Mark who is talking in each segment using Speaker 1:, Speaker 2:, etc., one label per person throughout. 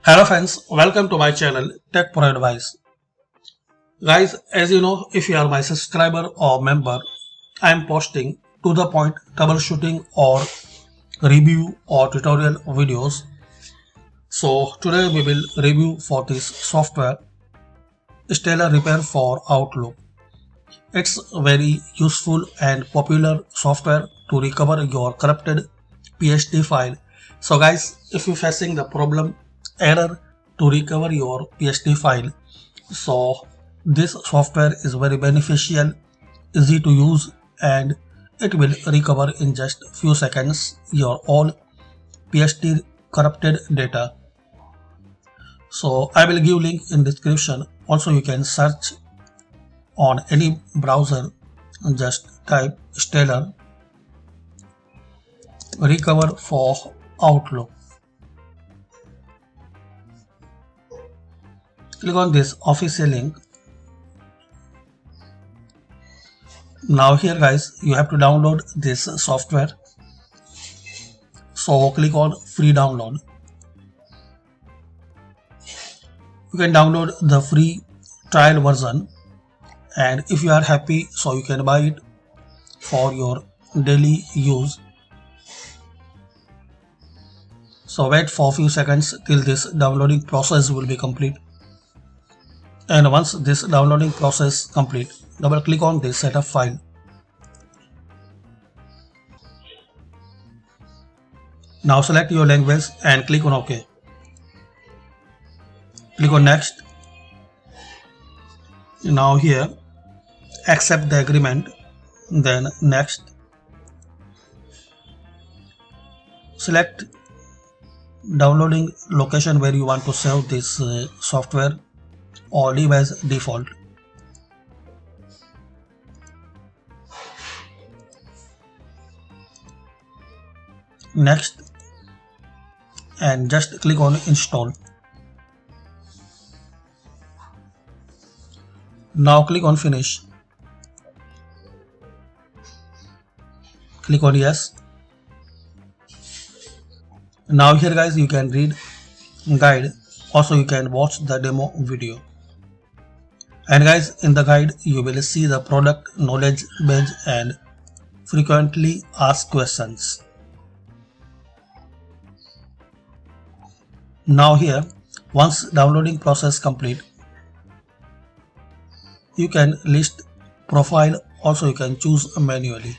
Speaker 1: Hello friends, welcome to my channel Tech Pro Advice. Guys, as you know, if you are my subscriber or member, I am posting to the point troubleshooting or review or tutorial videos. So today we will review for this software Stellar Repair for Outlook. It's very useful and popular software to recover your corrupted PST file. So guys, if you're facing the problem error to recover your PST file, so this software is very beneficial, easy to use, and it will recover in just few seconds your all PST corrupted data. So I will give link in description. Also you can search on any browser, just type Stellar Recover for Outlook. Click on this official link. Now here guys, you have to download this software. So click on free download. You can download the free trial version, and if you are happy, so you can buy it for your daily use. So wait for a few seconds till this downloading process will be complete. And once this downloading process complete, double click on this setup file. Now select your language and click on OK. Click on next. Now here accept the agreement, then next. Select downloading location where you want to save this software, or leave as default. Next, and just click on install. Now click on finish. Click on yes. Now here guys, you can read guide. Also you can watch the demo video. And guys, in the guide you will see the product knowledge badge and frequently asked questions. Now here, once downloading process complete, you can list profile. Also you can choose manually.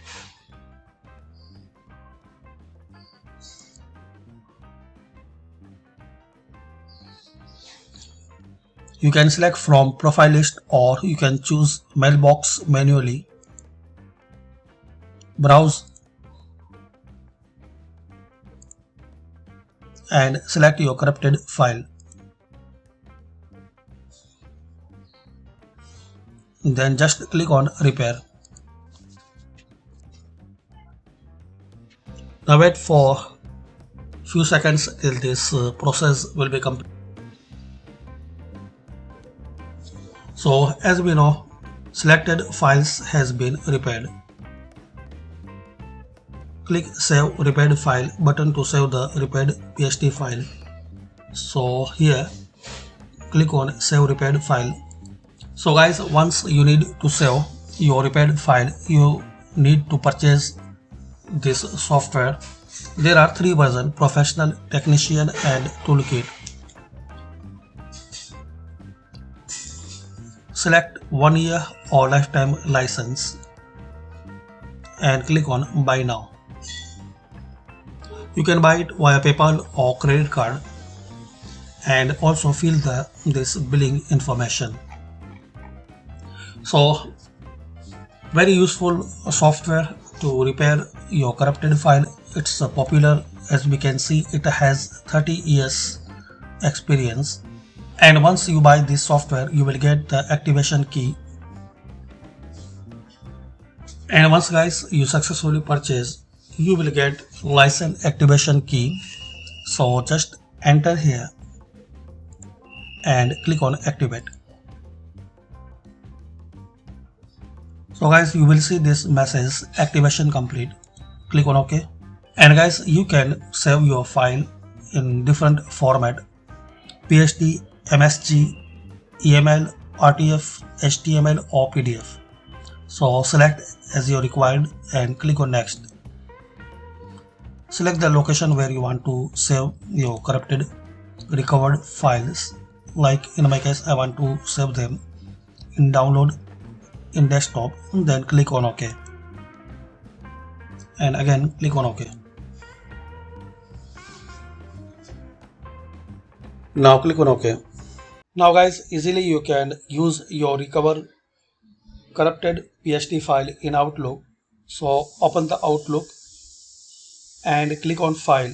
Speaker 1: You can select from profile list, or you can choose mailbox manually. Browse and select your corrupted file. Then just click on repair. Now wait for few seconds till this process will be complete. So as we know, selected files has been repaired. Click Save Repaired File button to save the repaired PST file. So here, click on Save Repaired File. So guys, once you need to save your repaired file, you need to purchase this software. There are three versions: Professional, Technician and Toolkit. Select 1 year or lifetime license and click on buy now. You can buy it via PayPal or credit card, and also fill this billing information. So very useful software to repair your corrupted file. It's popular, as we can see it has 30 years experience. And once you buy this software, you will get the activation key. And once guys you successfully purchase, you will get license activation key. So just enter here and click on activate. So guys, you will see this message, activation complete. Click on OK. And guys, you can save your file in different format. PST, MSG, EML, RTF, HTML or PDF. So select as you required and click on next. Select the location where you want to save your corrupted recovered files. Like in my case, I want to save them in download in desktop. Then click on OK. And again click on OK. Now click on OK. Now guys, easily you can use your recover corrupted PST file in Outlook. So open the Outlook and click on File,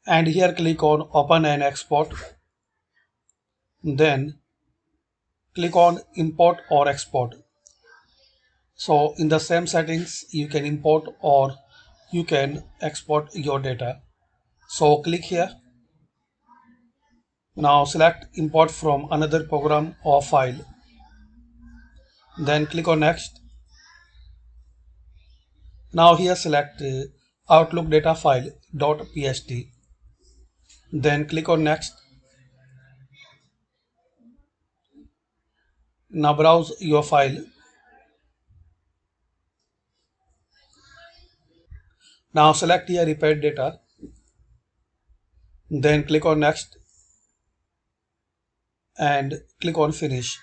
Speaker 1: and here click on Open and Export. Then click on Import or Export. So in the same settings you can import or you can export your data. So click here. Now select Import from another program or file. Then click on Next. Now here select Outlook data file .pst. Then click on Next. Now browse your file. Now select here Repair data. Then click on Next and click on Finish.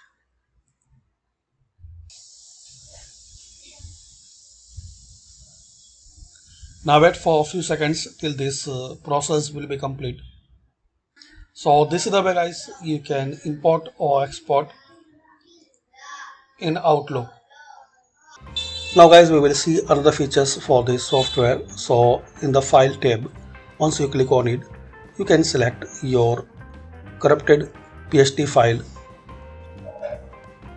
Speaker 1: Now wait for a few seconds till this process will be complete. So this is the way guys you can import or export in Outlook. Now guys, we will see other features for this software. So in the File tab, once you click on it, you can select your corrupted PST file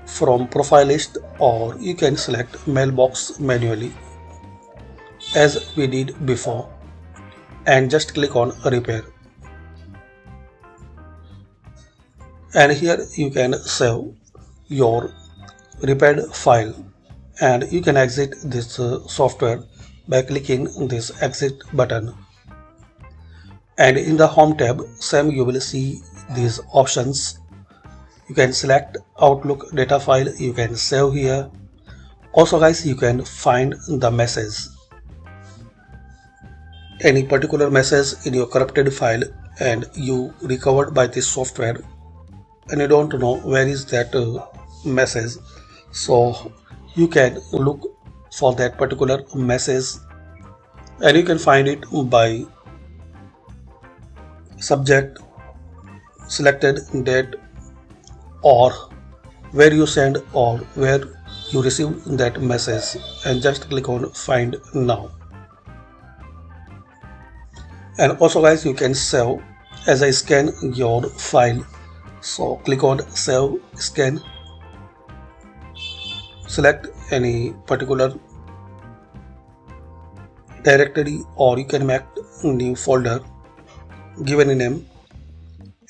Speaker 1: from profile list, or you can select mailbox manually as we did before, and just click on Repair. And here you can save your repaired file, and you can exit this software by clicking this exit button. And in the Home tab, same you will see these options. You can select Outlook data file, you can save here. Also guys, you can find the message, any particular message in your corrupted file and you recovered by this software and you don't know where is that message. So you can look for that particular message and you can find it by subject, selected date, or where you send or where you receive that message, and just click on Find Now. And also guys, you can save as I scan your file. So click on Save Scan, select any particular directory or you can make a new folder, give any name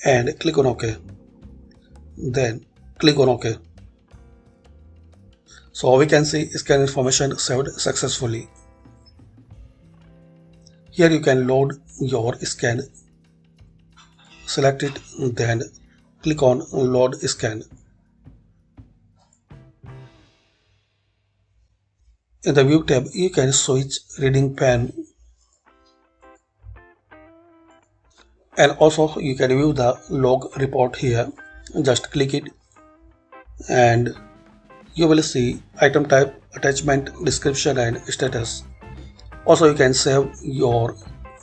Speaker 1: and click on OK. Then click on OK. So we can see scan information saved successfully. Here you can load your scan, select it, then click on Load Scan. In the View tab, you can switch reading pane, and also you can view the log report here. Just click it and you will see item type, attachment, description and status. Also you can save your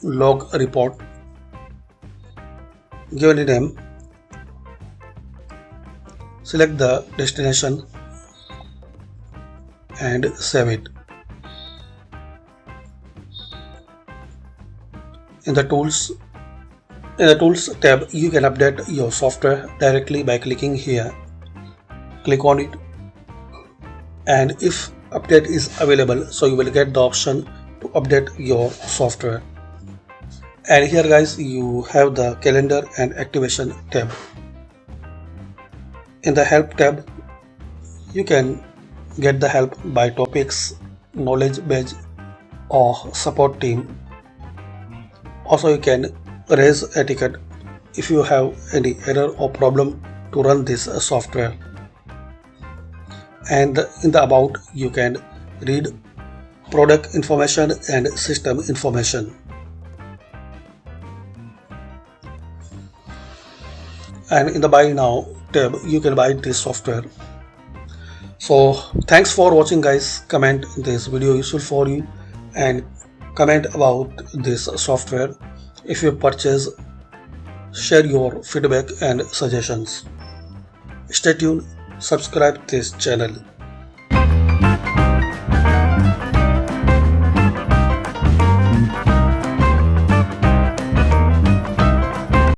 Speaker 1: log report, give it a name, select the destination and save it. In the Tools tab, you can update your software directly by clicking here. Click on it, and if update is available, so you will get the option to update your software. And here guys, you have the Calendar and Activation tab. In the Help tab, you can get the help by topics, knowledge badge or support team. Also you can raise a ticket if you have any error or problem to run this software. And in the about you can read product information and system information. And in the buy now tab you can buy this software. So thanks for watching guys. Comment this video useful for you and comment about this software. If you purchase, share your feedback and suggestions. Stay tuned, subscribe this channel.